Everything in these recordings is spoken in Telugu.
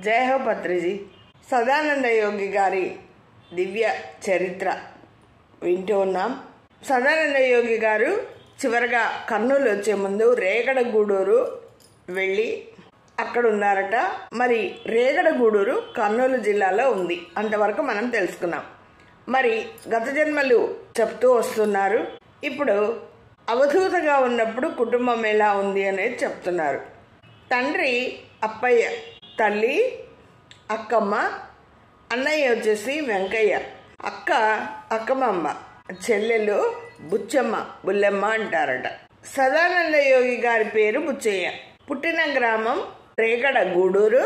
జై హో పత్రిజీ. సదానంద యోగి గారి దివ్య చరిత్ర వింటూ ఉన్నాం. సదానంద యోగి గారు చివరిగా కర్నూలు వచ్చే ముందు రేగడగూడూరు వెళ్ళి అక్కడ ఉన్నారట. మరి రేగడగూడూరు కర్నూలు జిల్లాలో ఉంది, అంతవరకు మనం తెలుసుకున్నాం. మరి గత జన్మలు చెప్తూ వస్తున్నారు. ఇప్పుడు అవధూతగా ఉన్నప్పుడు కుటుంబం ఎలా ఉంది అనేది చెప్తున్నారు. తండ్రి అప్పయ్య, తల్లి అక్కమ్మ, అన్నయ్య వచ్చేసి వెంకయ్య, అక్క అక్కమమ్మ, చెల్లెలు బుచ్చమ్మ, బుల్లెమ్మ అంటారట. సదానంద యోగి గారి పేరు బుచ్చయ్య. పుట్టిన గ్రామం రేగడగూడూరు,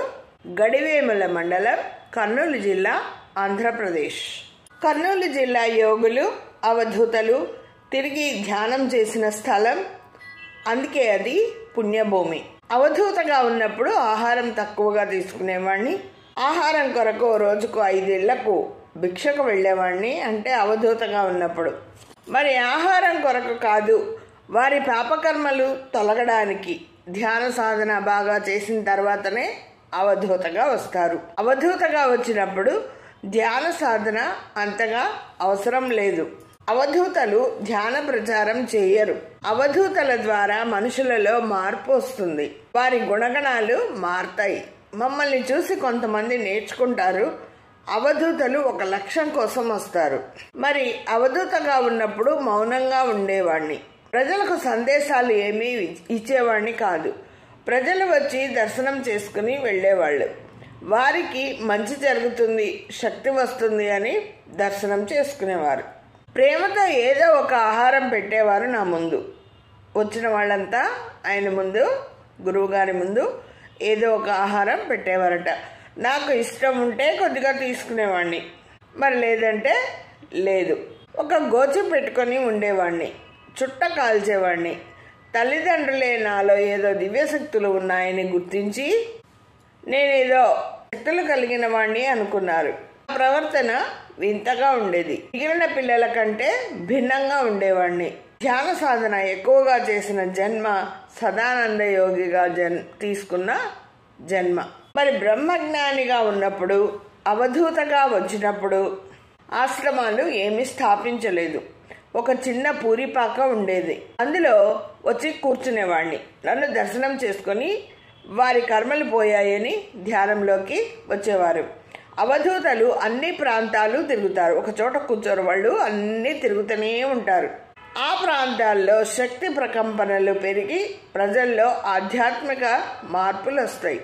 గడివేముల మండలం, కర్నూలు జిల్లా, ఆంధ్రప్రదేశ్. కర్నూలు జిల్లా యోగులు, అవధూతలు తిరిగి ధ్యానం చేసిన స్థలం, అందుకే అది పుణ్యభూమి. అవధూతగా ఉన్నప్పుడు ఆహారం తక్కువగా తీసుకునేవాడిని. ఆహారం కొరకు రోజుకు 5 ఇళ్లకు భిక్షకు వెళ్ళేవాడిని, అంటే అవధూతగా ఉన్నప్పుడు. మరి ఆహారం కొరకు కాదు, వారి పాపకర్మలు తొలగడానికి ధ్యాన సాధన బాగా చేసిన తర్వాతనే అవధూతగా వస్తారు. అవధూతగా వచ్చినప్పుడు ధ్యాన సాధన అంతగా అవసరం లేదు. అవధూతలు ధ్యాన ప్రచారం చేయరు. అవధూతల ద్వారా మనుషులలో మార్పు వస్తుంది, వారి గుణగణాలు మారతాయి. మమ్మల్ని చూసి కొంతమంది నేర్చుకుంటారు. అవధూతలు ఒక లక్ష్యం కోసం వస్తారు. మరి అవధూతగా ఉన్నప్పుడు మౌనంగా ఉండేవాడిని. ప్రజలకు సందేశాలు ఏమీ ఇచ్చేవాడిని కాదు. ప్రజలు వచ్చి దర్శనం చేసుకుని వెళ్ళేవాళ్ళు. వారికి మంచి జరుగుతుంది, శక్తి వస్తుంది అని దర్శనం చేసుకునేవారు. ప్రేమతో ఏదో ఒక ఆహారం పెట్టేవారు నా ముందు. వచ్చిన వాళ్ళంతా ఆయన ముందు, గురువు గారి ముందు ఏదో ఒక ఆహారం పెట్టేవారట. నాకు ఇష్టం ఉంటే కొద్దిగా తీసుకునేవాడిని, మరి లేదంటే లేదు. ఒక గోచి పెట్టుకొని ఉండేవాడిని, చుట్ట కాల్చేవాడిని. తల్లిదండ్రులే నాలో ఏదో దివ్యశక్తులు ఉన్నాయని గుర్తించి నేనేదో శక్తులు కలిగిన వాణ్ణి అనుకున్నారు. ప్రవర్తన వింతగా ఉండేది. మిగిలిన పిల్లల కంటే భిన్నంగా ఉండేవాడిని. ధ్యాన సాధన ఎక్కువగా చేసిన జన్మ సదానంద యోగిగా తీసుకున్న జన్మ. మరి బ్రహ్మజ్ఞానిగా ఉన్నప్పుడు, అవధూతగా వచ్చినప్పుడు ఆశ్రమాలు ఏమీ స్థాపించలేదు. ఒక చిన్న పూరిపాక ఉండేది, అందులో వచ్చి కూర్చునేవాడిని. నన్ను దర్శనం చేసుకొని వారి కర్మలు పోయాయని ధ్యానంలోకి వచ్చేవారు. అవధూతలు అన్ని ప్రాంతాలు తిరుగుతారు. ఒక చోట కూర్చోరు, వాళ్ళు అన్ని తిరుగుతూనే ఉంటారు. ఆ ప్రాంతాల్లో శక్తి ప్రకంపనలు పెరిగి ప్రజల్లో ఆధ్యాత్మిక మార్పులు వస్తాయి.